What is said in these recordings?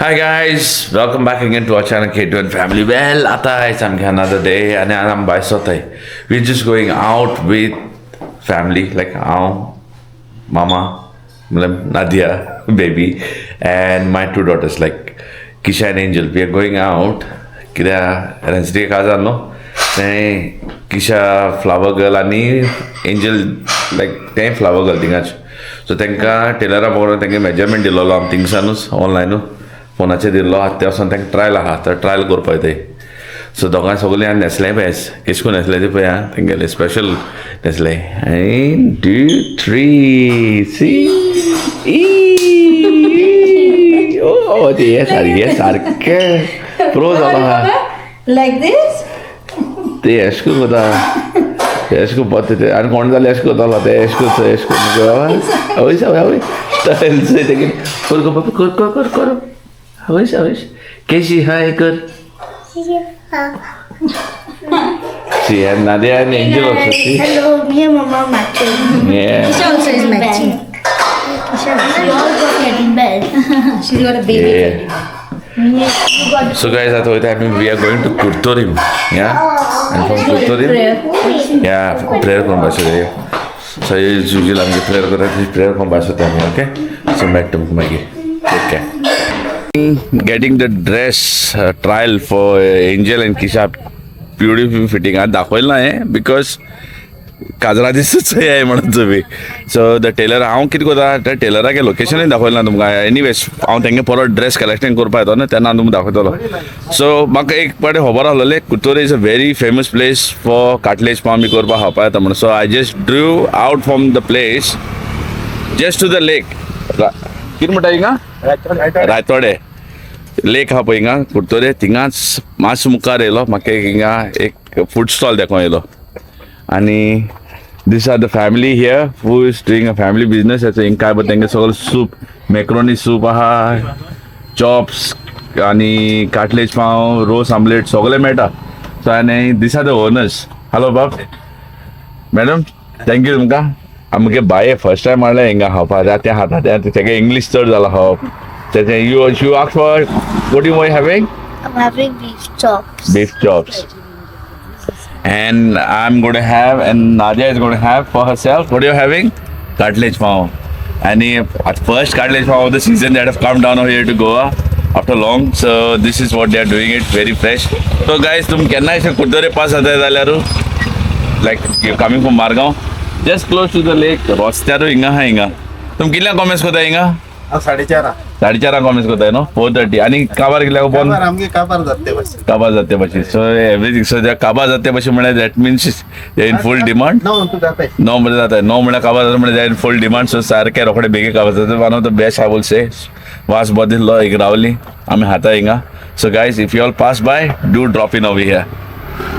Hi guys, welcome back again to our channel K2 and Family. Well, आता है समझे another day and I'm by होता है. We're just going out with family like mama, Nadia, baby, and my two daughters like Kisha and Angel. We are going out. कित्या रेंसडे का जानो? नहीं Kisha flower girl आणि Angel like ते flower girl थिंगाच. So तेंका टेलरा बघून तेंगे measurement दिलो आम थिंगसानूच online. फोनाचेर दिल्लो आहा ते वचोन तांकां ट्रायल आहा तर ट्रायल करपा ते सो दोगांय सगळीं हांवें न्हेसलें बेस केश कोन न्हेसलें ते पळय आं तेंगेलें स्पेशल न्हेसलें 1 2 3 सी ओ ते सारकें प्रो जाला आहा Like this? ते एश को कोता एश को पत्ते ते आनी कोण जालें एश कोतालो ते एश को बाबा आवय आवय स्टाइल से तेगे कर कर Wish. Casey, hi, good. See, and Nadia and Angel also, see? Hello, me and Mama matching. Yeah. Kisha also is matching. Kisha, we all got teddy bear. She's got a baby teddy bear. So guys, I thought that we are going to Kurtorim. Yeah? And from Kurtorim? Yeah, prayer from Basure. So usually I'm going to prayer from Basure, okay? So back to Maggie. Take care. Getting the dress trial for Angel and Kisha beautiful fitting आज दाखवलं नाही because काजरा दिसतच आहे म्हणत तुम्ही so the Taylor हांव कितें करता त्या टेलराचे लोकेशनूय दाखयलें ना तुमकां एनीवेज हांव तेंगे परत ड्रेस कलेक्शन करपा येतो न्हू तेन्ना तुमकां दाखयतलो सो म्हाका एक पाटी खबर आसलेलें Curtorim is a very famous place for cutlets पाव बी करपाक खावपा येता म्हणून so I just drew out from the place just to the lake कितें म्हणटा हिंगा रायतोडे लेक हा पळय हिंगा कुर्तोरे थिंगाच मातसो मुखार येयलो म्हाका हिंगा एक फूड स्टॉल देखून येयलो आनी these are the family here who is doing a family business हेचो हिंगा काय तेंगे सगळो सूप मॅक्रोनी सूप आहा चॉप्स आनी काटलेज पाव रोस आमलेट सगळें मेळटा सो आनी these are the owners hello बाब मॅडम थँक्यू तुमकां आमगे बाये फर्स्ट टायम हाडलें हिंगा खावपाक त्या हाता तेगे इंग्लीश चड जाला खावप You asked for what you are having? I'm having beef chops. Beef chops. And I'm going to have, and Nadia is going to have for herself. What are you having? Cartilage pav. And at first cartilage pav of the season that have come down over here to Goa after long. So this is what they are doing it very fresh. So guys, तुम केन्ना इसे कुर्तोरे पास आता है जाल्यारू like you're coming from Margaon, just close to the lake. रस्त्यारू हिंगा हा हिंगा. तुम कितल्या कॉमेंट्स कोता हिंगा? 4:30 कॉमेंट्स कोता है नो 4:30 आणि काबार गेल्या पण आमगे काबार जाते बशी सो एवरीथिंग सो त्या काबार जाते बशी म्हणे that means they in full demand 9 मध्ये जात आहे 9 म्हणे काबार जाता म्हणे दे इन फुल डिमांड सो सारखे रोकडे बेगी काबार जाते one of the best I will say वास बदिल्लो एक रावली आम्ही हाता हिंगा so guys if you all pass by do drop in over here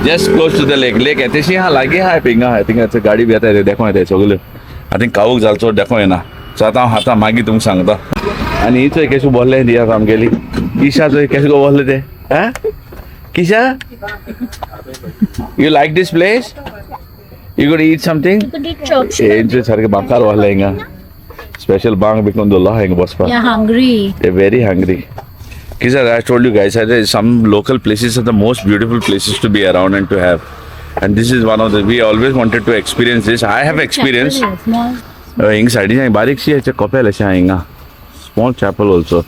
just close to the lake येतेशी हा लागी हा पिंगा आय थिंक गाडी बी येता देखो येते सगळे आय थिंक काऊक जालचो देखो येना सो आतां हांव हाता मागीर तुमकां सांगता आनी हिचोय केशे बोल्ले दिया आमगेली किशाचोय केशे गो बोल्ले ते हा Kisha you like this place you got eat something हेंचे सारके बांकार वाहले हिंगा स्पेशल बांक बिकून दवरलो हिंगा बसपाक You're hungry. They're very hungry. Kisha, I told you guys that some local places are the most beautiful places to be around and to have. And this is one of the, we always wanted to experience this. I have experienced. Hinga side is barik si hai couple aise hinga. Small chapel also.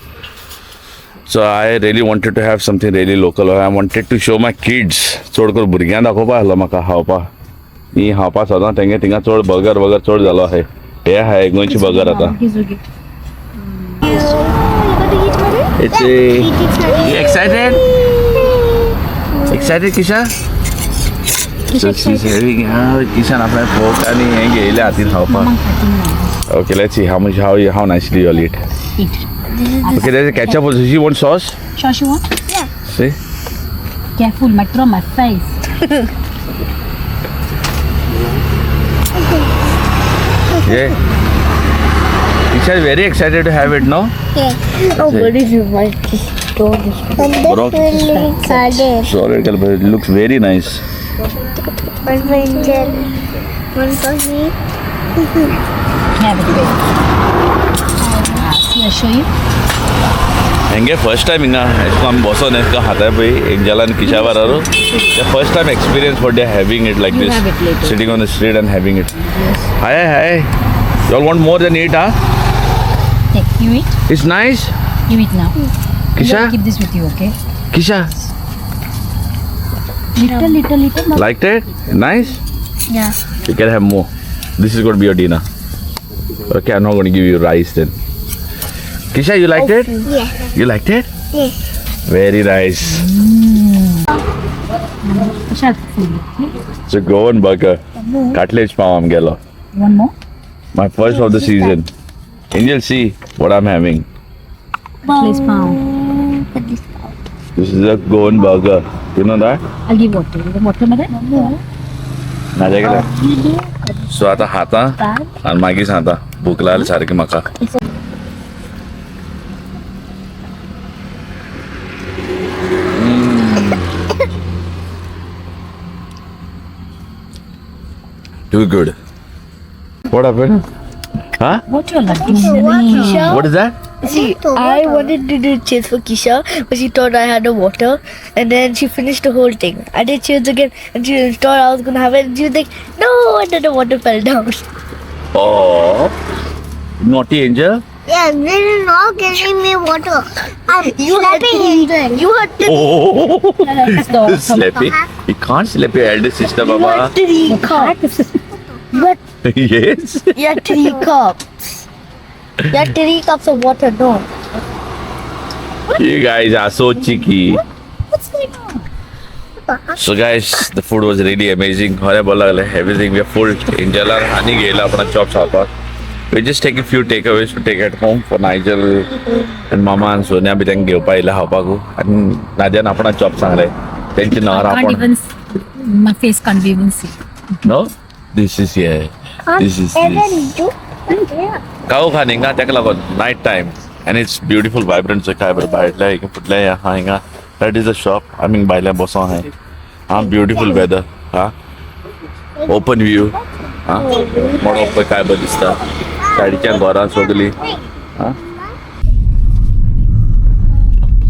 So I really wanted to have something really local. I wanted to show my kids. Chodkar भुरग्यां दाखोवपा आसलो म्हाका खावपा. ही खावपा सदां तेंगे थिंगा चड बर्गर चड जालो आहाय. हे आहाय गोंयची बर्गर आतां. It's a. You excited? Excited, Kisha? So she's having Kisha na friend pork and he ile atin hapa. Okay, let's see how nicely you'll eat. Okay, there's a ketchup also. You want sauce? Sauce you want? Yeah. See? Careful, might throw my face. Yeah. Kisha is very excited to have it, no? Yeah. Oh, what if you want this dog? And Bro. this will be carded. Sorry, but it looks very nice. One for Angel. One for me. Have it, baby. See, I'll show you. ಹೆಂಗೆ first time ಹಿಂಗೆ ಎಸ್ಕೊಂಡು ಬಸೋ NESCO ಹಾತಾ by ಎಂಜಲ್ and ಕಿಶಾ ಬರೋರು the first time experience what they are having it like You this have it later. sitting on the street and having it. Hi you all want more than eat Take, you eat. It's nice. You eat now. Kisha? I'll keep this with you, okay? Kisha Little. Now. liked it? Nice. Yeah. You can have more. This is going to be your dinner. Okay, I'm not going to give you rice then. Kisha, you liked it? Yeah. You liked it? Yeah. Very nice. Shut food. It's a Goan burger. Cutlet palm gelo. One more. My first of the season. Angel, see what I'm having. Please pound. This is a Goan burger. You know that? I'll give water. You want water, mother? ना जाएगा सो आता हाता आणि मागीच हाता भूक लागली सारखी म्हाका Too good. What happened? Huh? What you're liking? Kisha? What is that? See, I wanted to do cheers for Kisha, but she thought I had a water, and then she finished the whole thing. I did cheers again, and she thought I was gonna have it, and she was like, no, and then the water fell down. Oh, naughty Angel. Yeah, they are not giving me water. I'm You had slapping to, Angel. you had to, Oh, Slappy. You can't slap your elder sister, you Baba. had 3 cups. Yes. You had 3 cups. You had 3 cups of water, no. You guys are so cheeky. What's going on? So guys, the food was really amazing. Horrible, everything we are full. Angel and Hani gave apna chops out. We're just taking few takeaways to take at home for Nigel and Mama and Sonia. We then give paila hapagu and Nadia apna chops sangle. Tension na Can't rapon. even. My face can't even see. No, this is here. This is this. Kau khaninga tekalagon night time and it's beautiful, vibrant. So kai bar baile like put le yahan inga. That is the shop. I mean baile bosa hai. Beautiful weather. Open view. More open kai bar dista. Kadicha goran sogli.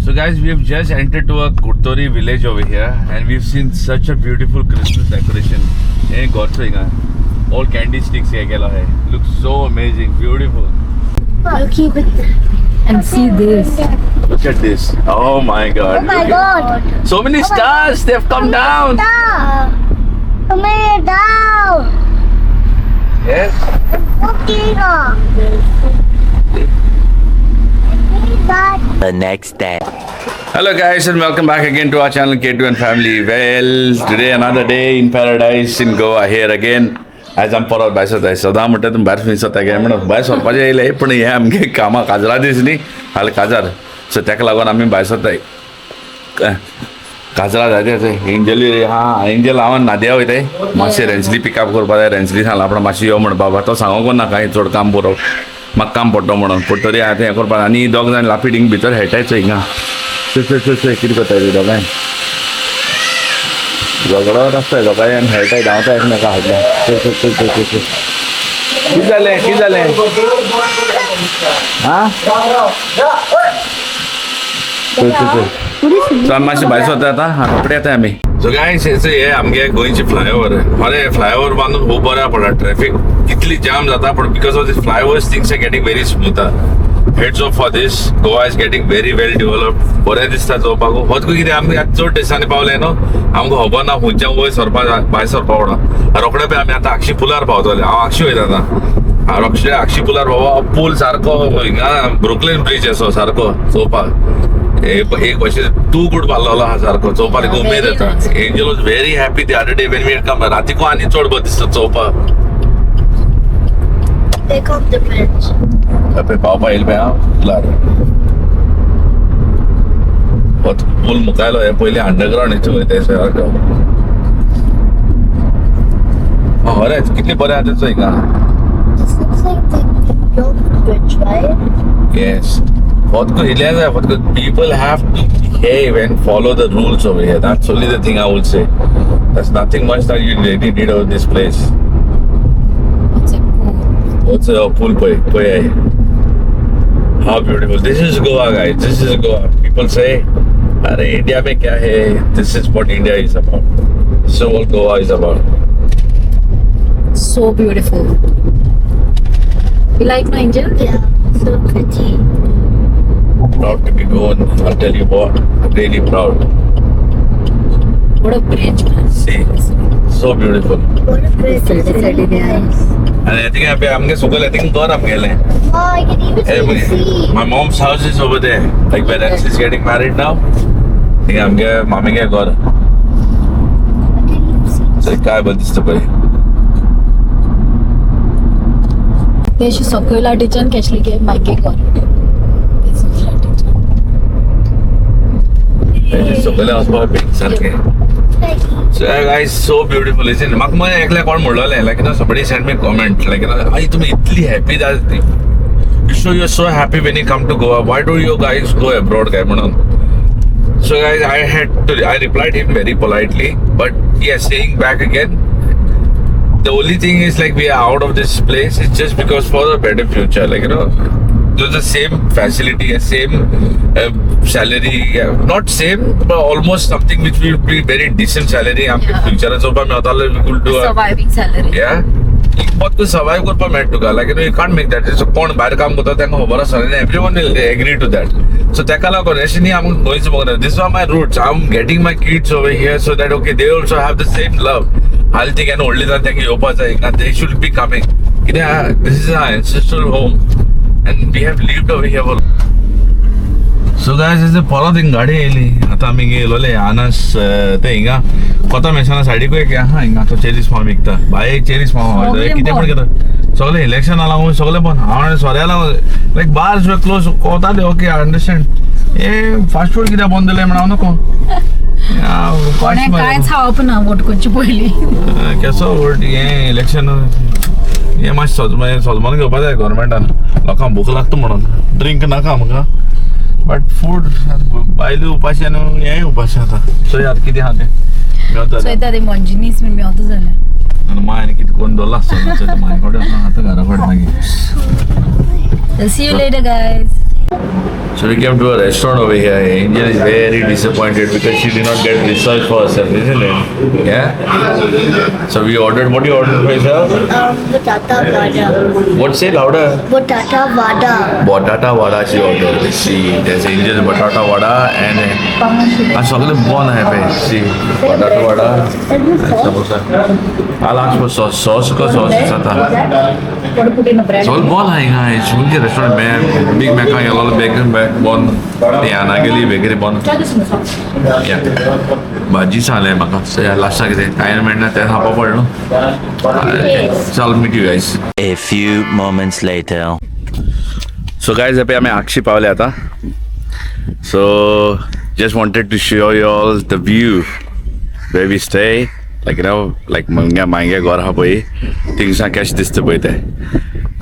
So guys, we have just entered to a Kurtori village over here and we've seen such a beautiful Christmas decoration. Hey, got so inga. All candy sticks here gela hai. Looks so amazing, beautiful. And see this. Look at this. Oh my god. Oh my god. So many stars, they've come down. Down. Come here, down. Yes. Cooking on. The next day. Hello guys and welcome back again to our channel K2N Family. Well, today another day in paradise in Goa here again. आज आम परत भायर सरताय सदां म्हणटा तुमी भायर खंय सरता काय म्हणून भायर सरपाचें येयलें पूण हे आमगे कामां काजरा दीस न्ही हाल काजार सो ताका लागून आमी भायर सरताय काजरा जाय थंय एंजली एंजल हांव नादिया वयताय मातशें रेंसली पिकअप करपा जाय रेंसली सांगलां आपण मातशें यो म्हण बाबा तो सांगोंक नाका हांवें चड काम बरोवप म्हाका काम पडटा म्हणून पडटरी आतां हें करपा आनी दोग जाण लापिडींग भितर खेळटाय चोय हिंगा चोय कितें करताय दोगांय झगडत आसताय दोगांय आनी खेळटाय धांवताय एकामेका हाडल्या कितें जालें आं सो आमी मातशें भायर सरता आतां कपडे येताय आमी सो गायस हे आमगे गोंयचे फ्लायओवर अरे फ्लायओवर बांदून खूब बऱ्या पडला ट्रॅफिक कितली जाम जाता पण because of this flyovers things are getting very smooth hats off for this Goa is getting very well developed बरें दिसता चोवपाक होतको कितें आमी आतां चड दिसांनी पावले न्हू आमकां खबर ना खंयच्या वयर सरपा भायर सरपा पडना रोखडे पळय आमी आतां आक्षी पुलार पावतले हांव आक्षी वयता आतां रोखडे आक्षी पुलार बाबा पूल सारको हिंगा ब्रुकलीन ब्रीज असो सारको चोवपाक एक वर्षे तू गुड बांदलेलो आहा सारको चोवपाक एक उमेद येता Angel was very happy the other day when we come रातीको आनी चड बरें दिसता चोवपाक There comes the bridge. पळय पावपा येयले पळय हांव पुलार हो पूल मुखायलो हे पयलीं अंडरग्राउंड हेचे वयताय सारको खरेंच कितलें बरें आहा तेचो हिंगा This looks like the York Bridge, right? Yes. People have to behave and follow the rules over here. That's only the thing I would say. There's nothing much that you really need over this place. It's a pool. What's a pool pay? How beautiful. This is Goa, guys. This is Goa. People say, "Arey, India mein kya hai?" This is what India is about. This is what Goa is about. So beautiful. You like my angel? Yeah, so pretty. Proud to be Goan. I'll tell you what. Really proud. What a bridge, man. See, so beautiful. What a pretty guys. And I think I'm Sukal. I think Goa I'm gele. Oh, I can even Hey, see. my mom's house is over there. Like where she's getting married now. I think I'm gonna mommy get Goa. So काय बोलतेस तू by? They should Sokola teacher and Kashli ke Mike Kor. Sukal was बहुत big sir के. So guys, so beautiful, isn't it? माक मैं एकला कौन मोड़ ले, like you know, somebody sent me a comment, like you know, आई तुम इतनी happy that you show you're so happy when you come to Goa. Why do you guys go abroad, guy? So guys, I replied him very politely, but yes, saying back again, the only thing is like we are out of this place. It's just because for a better future, like you know, there's the same facility, same salary, not same, but almost something which will be very decent salary. हम future है, so मैं होता है we could do a Surviving salary. yeah. बहुत कुछ survive कर पा मैं टुका, like you know, you can't make that. So कौन बाहर काम करता है, तेरे को बड़ा salary, everyone will agree to that. So तेरे को ऐसे नहीं हम going to मगर this are my roots. I'm getting my kids over here so that okay they also have the same love. I'll think and only that thing you open they should be coming. Yeah, this is our ancestral home. And we have lived over here for so guys, is the परत हिंग गाडी येयली आता आमी गेलोले आनस ते हिंगा कोता मेसाना सायडीक एक हा हिंगा तो चेरीस फार्म विकता बाय चेरीस फार्म कितें पण घेता सगळे इलेक्शन लागून सगळे बंद हांव सोऱ्या लागून लायक बार जो क्लोज कोताले okay I understand a fast food कित्याक बंद जालें म्हण हांव नको कोणे कांयच खावप ना वोट करचे पयलीं केसो वोट हें इलेक्शन हें मातशें सोलमोन घेवपा जाय गव्हर्मेंटान लोकांक भूक लागता म्हणून ड्रिंक नाका आमकां बट फूड बायली उपाशी आनी हेंय उपाशी आतां चोय आतां कितें आहा तें सो येता ते मंजिनीस बीन मेवता जाल्यार आनी मायन कितें कोण दवरला आसता माय कडेन आतां घरा कडेन मागीर See you later, guys. So we came to a restaurant over here. Angel is very disappointed because she did not get research for herself, isn't it? Yeah? So we ordered, what do you order for yourself? Batata vada. What say louder? Batata vada. Batata vada she ordered. See, there's Angel's batata vada and chocolate bon hai pe. See, batata vada and samosa. I'll ask for sauce. Sauce ka sauce is tha. What to put in the bread? So bon आएगा इस उनके restaurant में big Mac का ये वाला bakery में bon ये आना के लिए बेकरी bon क्या भाजी साले मका से लास्ट तक दे टाइम में ना तेरा हापा पड़ लो चल meet you guys. A few moments later. So guys अभी हमें अक्षी पावले आता so just wanted to show you all the view where we stay. Like you know, like मांगे घर हा पई things are cash this to पई ते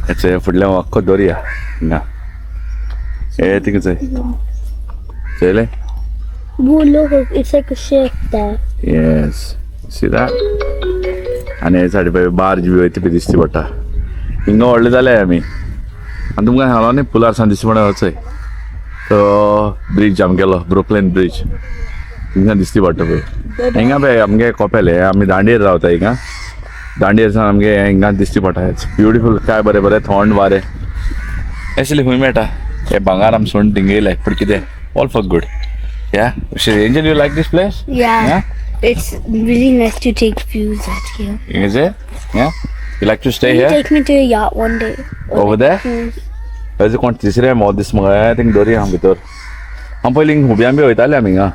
it's a फुडल्या अख्खो दोरिया ना ए things आहे चले Oh, look, it's like a ship there. yes see that आणि साडी पई बार्ज व्यू येते दिसती पडटा हिंगा व्हडले जाले आमी आनी तुमकां हांव न्ही पुलार सान दिसता म्हणा वचय तो ब्रिज आमगेलो ब्रुकलिन ब्रिज हिंगा दिसती पडटा पळय हिंगा पळय आमगे कोपेले आमी दांडेर रावता हिंगा दांडेर सान आमगे हिंगा दिसती पडटा इट्स ब्युटिफूल काय बरें बरें थंड वारें एक्चुअली खूंय मेळटा हे भांगार आमी सोडून थिंगा येयले पूण कितें ऑल फॉर गुड या angel you like this place Yeah. It's really nice to take views at here. Is it yeah you like to stay Can you here take me to a yacht one day? over there There's कोण तिसरे मोद this mug thing दोरी हांव भितर हांव पयलीं हुब्यां B वयताले आमी हिंगा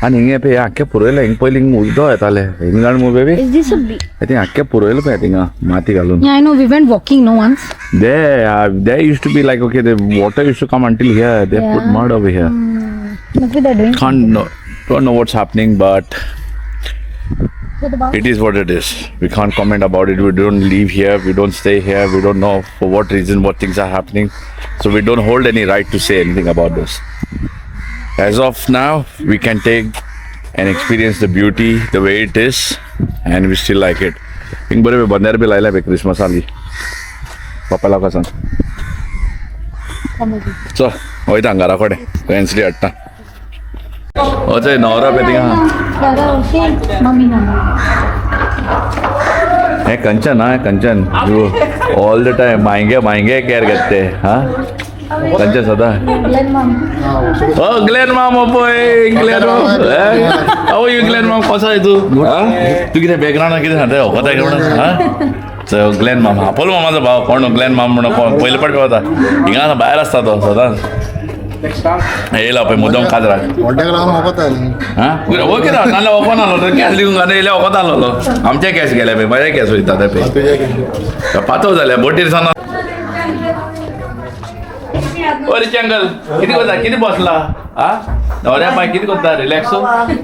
आनी हिंगा पळय आख्खे पुरयलें हिंगा पयलीं उदो येताले हिंगा जाण मू baby Is this a beach? I think आख्खे पुरयलें पळय थिंगा माती घालून Yeah, I know. We went walking, no once. there used to be like okay the water used to come until here they put mud over here Look what they're doing. don't know what's happening but it is what it is. We can't comment about it. We don't live here. We don't stay here. We don't know for what reason what things are happening. So we don't hold any right to say anything about this. As of now, we can take and experience the beauty the way it is, and we still like it. Inga bore bandar be laila be Christmas ali. Papa la kasan. चल वयता घरा कडेन पेन्सिली हाडटा वचय न्हवरो पे थिंगा हे कंचन हा Kanchan you all the time मायंगे केअर घेते हा कंचन सदा ओ ग्लेन माम पळय ग्लेन माम हाऊ यू ग्लेन माम कसो आहे तू हा तू कितें बॅकग्राउंडान कितें सांगता वखद आहे म्हणून हा सो ग्लेन माम हा पळय म्हाजो भाव कोण ग्लेन माम म्हणून पयले पावटी वता हिंगा भायर आसता तो सदांच येयला पळय मुद्दम काजराक हा ओके ना नाल्यार ओपन आलो तर कॅश दिवंक घालून येयल्या ओपन आलो आमचे कॅश गेले पळय माझे कॅश वयता ते पळय पातळ जाल्या बोटीर सावन ओरे चंगल किती बसला हा न्हवऱ्या पाय कितें करता रिलॅक्स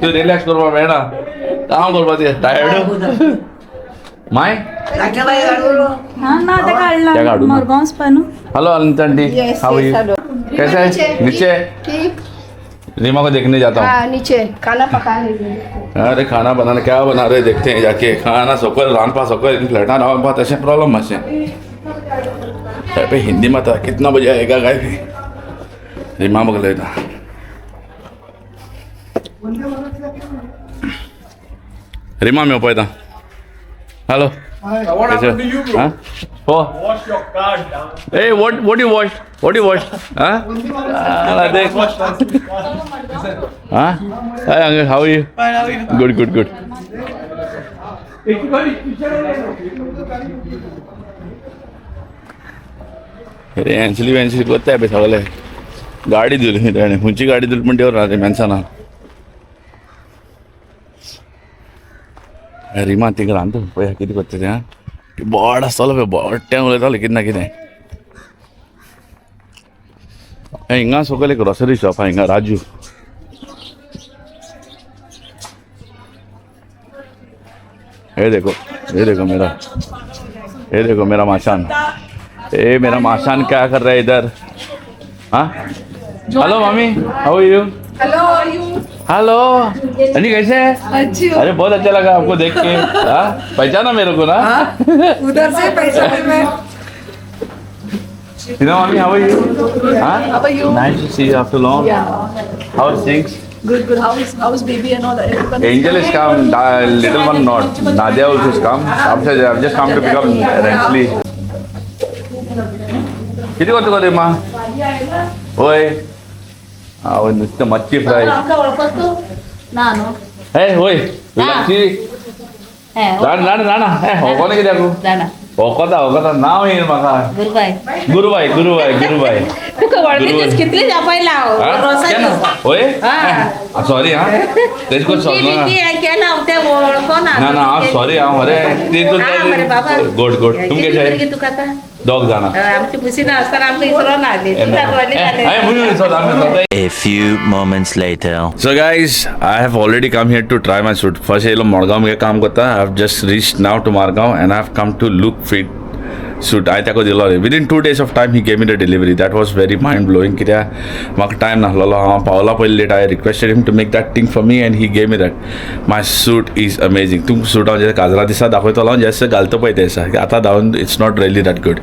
तू रिलॅक्स करपा मेळना काम करपा ते टायर्ड माय त्या काढू hello Anant aunty how are you कैसे है नीचे रीमा को देखने जाता हूँ नीचे खाना पका अरे खाना बनाना क्या बना रहे देखते हैं जाके खाना सकल रान पा सकल फ्लैटा रान पा तसे प्रॉब्लम मसे पे हिंदी में था कितना बजे आएगा गाय भी रीमा बग लेता रीमा में उपाय था हेलो कैसे हाँ हो Wash your card down. Hey, what you wash? What you wash? Huh? Deख. Huh? Hi, Uncle. How are you? Fine. How are you? Good. अरे एंचली कोत्ता है सगळे गाडी दिली त्याने हुंची गाडी दिली पण देवर राहते माणसाना रिमा तिकडे आणतो पळय किती करता ते हा बोर्ड आसतलो पळय बोड्ट्यां उलयताले कितें ना कितें हिंगा सकयल एक ग्रोसरी शॉप हा हिंगा राजू ये देखो मेरा माशान मेरा माशान क्या कर रहा है इधर हाँ hello mummy how are you hello अनी कैसे है अरे बहुत अच्छा लगा आपको देख के हाँ पहचाना मेरे को ना उधर से पहचाने में mummy how are you nice to see you after long how are things good how's baby and all that everyone Angel is come, little one not. Nadia also is come. I've just come to pick up Rensley. किती करतो का मा होय नुसतं मच्छी fry हे होय लक्षी ना हे होको कित्याक होकोता नाव येईल म्हाका गुरुबाई कितले जापयला होय सॉरी हा तेच कोण ना सॉरी हांव अरे गोड तुम कशें दोग जाणा आमची पुसीना असताना आमचं इसरो ना A few moments later. So guys, I have already come here to try my suit. First yellow Madgaon में काम करता. I have just reached now to Margaon and I have come to look fit suit. I ताको दिलो रे. Within 2 days of time he gave me the delivery. That was very mind blowing. कित्याक म्हाका time नासलो हांव पावला पयली late. I requested him to make that thing for me and he gave me that. My suit is amazing. तुम suit हांव जे काजरा दिसा दाखयतलो just घालता पळय ते दिसा आतां दावन it's not really that good.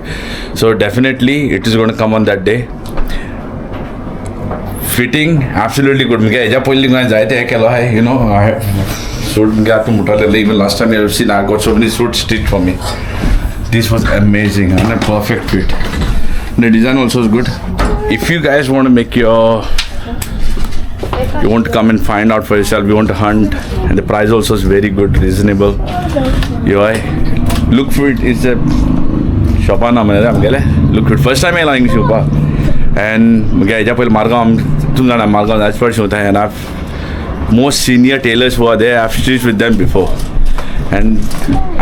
So definitely it is going to come on that day. Fitting absolutely good. म्हणजे हेच्या पयलीं हांवें जायते हे केलो आहाय यू नो सूट म्हणजे आतां म्हणटाले even last time you have seen I got so many suit stitch for me. This was amazing and a perfect fit. The design also is good. If you guys want to make you want to come and find out for yourself, you want to hunt, and the price also is very good, reasonable. Look Fit is a shop naam hai amgele. Look Fit first time I lying shop and mage ja pahil Margaon tum jana Margaon that's what shota hai and I've most senior tailors who are there I've stitched with them before. And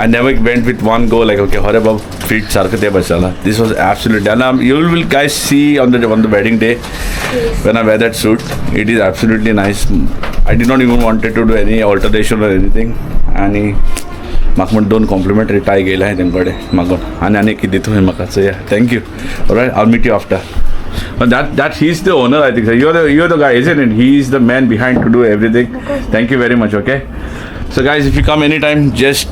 I never went with one go like okay hore bab fit sarkate basala. This was absolutely and you will guys see on the wedding day when I wear that suit. It is absolutely nice. I did not even wanted to do any alteration or anything. And म्हाका म्हण 2 complimentary tie गेले हांवें तेंकडे मागून आनी कितें दिता हांवें म्हाका सो yeah thank you. Alright, I'll meet you after. But that he's the owner I think. You're the guy isn't it? He's the man behind to do everything. Thank you very much. Okay. So guys, if you come anytime, just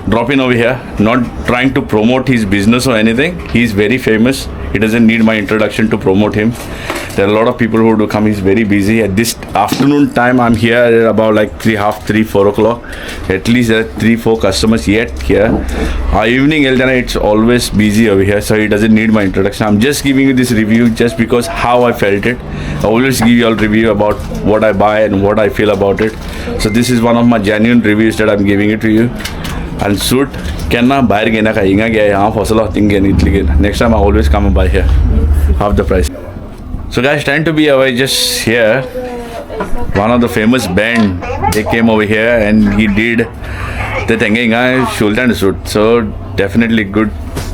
drop in over here. Not trying to promote his business or anything. He's very famous. He doesn't need my introduction to promote him. There are a lot of people who do come. He's very busy. At this afternoon time, I'm here at about like 3, 4 o'clock. At least there are 3-4 customers yet here. Evening, it's always busy over here, so he doesn't need my introduction. I'm just giving you this review just because how I felt it. I always give you all review about what I buy and what I feel about it. So this is one of my genuine reviews that I'm giving it to you. And suit kenna bahar gena ka inga gaya yahan fasala thing gena itli gena. Next time I always come and buy here, half the price. So guys, trying to be away just here. One of the famous band, they came over here and he did the thing inga Sultan suit. So definitely good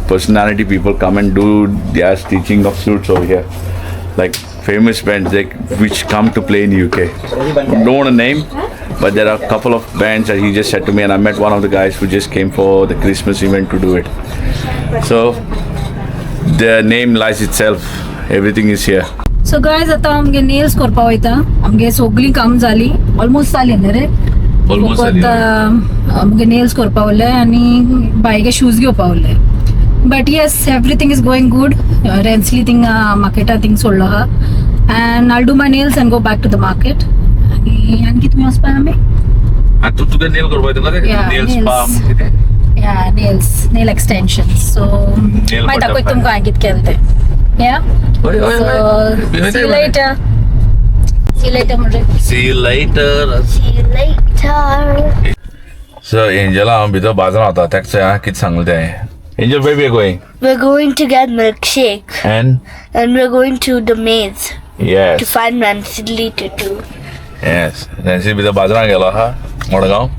personality people come and do their stitching of suits over here. Like famous bands which come to play in UK. Don't want to name, but there are a couple of bands that he just said to me, and I met one of the guys who just came for the Christmas event to do it. So the name lies itself. Everything is here. So guys आता आमगे nails करपा वयता आमगे सगळी काम जाली almost जाली न्ही रे Almost जाली. आता आमगे नेल्स करपा उरले आनी बायगे शूज घेवपा उरले but yes everything is going good रेन्सली थिंग मार्केटा थिंग सोडलो आहा and I'll do my nails and go back to the market आनी आणकी तुमी वचपा आमी And tu तुका nail करपाक येता रे? Yeah, Nail nails. spa म्हणून कितें? या नेल एक्सटेंशन्स सो मागीर दाखोय butterfly. तुमकां हांवें कितें केलें तें या Oi, oi, oi. So, see you later. See you later, Murray. See you later. See you later. So Angela हांव भितर बाजारांत वता ताका सांग कितें सांगलें तें. Angel, where we are going? We're going to get milkshake and we're going to the maze to Yes. find Nancy too. Yes. Nancy भितर बाजारांत गेलो आहा मडगांव.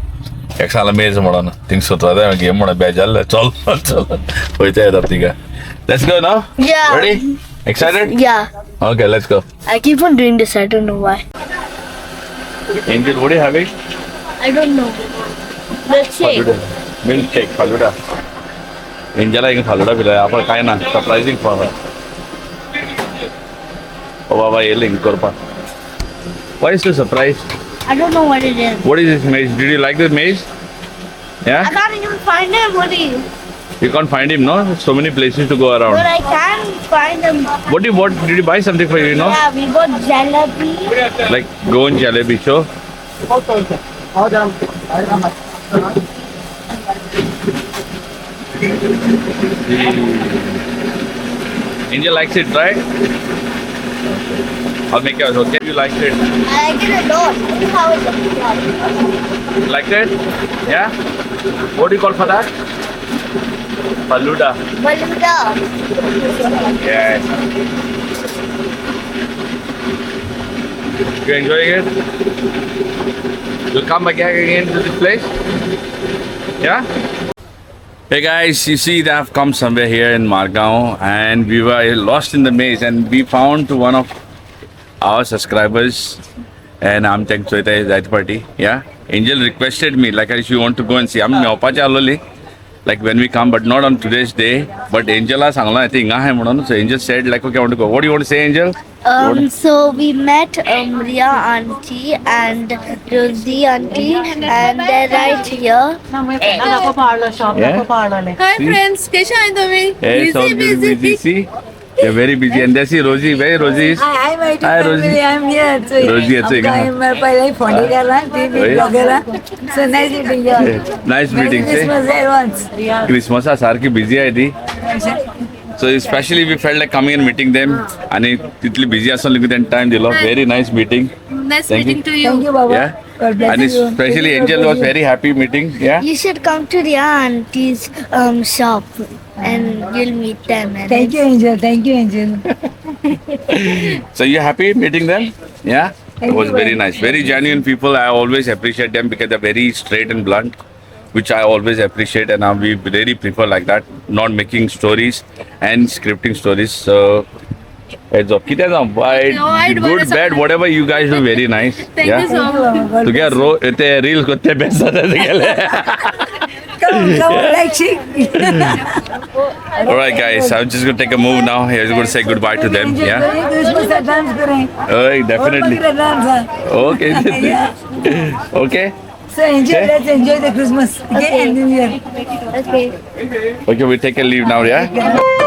एक सांगलें मेज म्हणून थिंग सोदता गेम म्हणून बेजारलें चल चल वयता येता तिका. Let's go now. Yeah. Ready? Excited? Yeah. Okay, let's go. I keep on doing this, I don't know why. Angel, what are you having? I don't know. Milkshake. Milkshake, faluda. Angela एक फालुडा पिलाय आपण काय ना surprising for her. ओ बाबा ये link करपा. Why is the surprise? I don't know what it is. What is this maze? Did you like this maze? I Yeah? can't even find him, Woody. You can't find him, no? So many places to go But around. I can find him. What did you buy something for you know? Yeah, we got jalebi. Like go on jalebi show. Angel likes it, right? I'll make yours, okay? You liked it. I like it a lot. This is how it looks. You liked it? Yeah? What do you call for that? Faluda. Faluda. Yes. You enjoying it? You'll come back again to this place? Yeah? Hey guys, you see that I've come somewhere here in Margao and we were lost in the maze and we found one of our subscribers and I'm thanks to that party. Yeah? Angel requested me like if you want to go and see. I'm like when we come, but not on today's day. But Angela sangla I think so Angel said like okay I want to go. What do you want to say, Angel? So we met Ria auntie and Rosie auntie and they're right here. Yeah? Hi See? friends, कशा आहे तुम्ही? Hey, so busy. See? They're very busy. And they see Rosie. Where Rosie is? Hi, my Hi, Rosie. family. I'm here. So, Rosie, it's a- मैं पहले phone करा, TV Hey. वगैरह. So nice meeting you. Nice meeting. This See? was there once. Christmas सारखी busy आहे ती. So especially we felt like coming and meeting them. आणि तिथली busy असून लगेच त्यांनी time दिला. Very nice meeting. Nice Thank meeting you. to you. Thank you, Baba. Yeah. God bless And you. especially Angel was very happy meeting. Yeah. You should come to Ria auntie's shop and you'll meet them. And Thank you, Angel. Thank you, Angel. So you happy meeting them? Yeah. Thank It was you very very nice. Very genuine people. I always appreciate them because they're very straight and blunt, which I always appreciate, and we really prefer like that. Not making stories and scripting stories. So. Heads up. Kitty na good, bad, whatever you guys do, very nice. Thank you so much. तो क्या इतने reels करते पैसा देते गले. Come on, like chick. All right, guys. I'm just gonna take a move now. I'm just gonna say goodbye to them. Yeah. Christmas dance करें. Oh, definitely. और dance. Okay. Okay. So enjoy, Okay. let's enjoy the Christmas. Okay, Okay. and New Year. Okay. Okay, we take a leave now, yeah?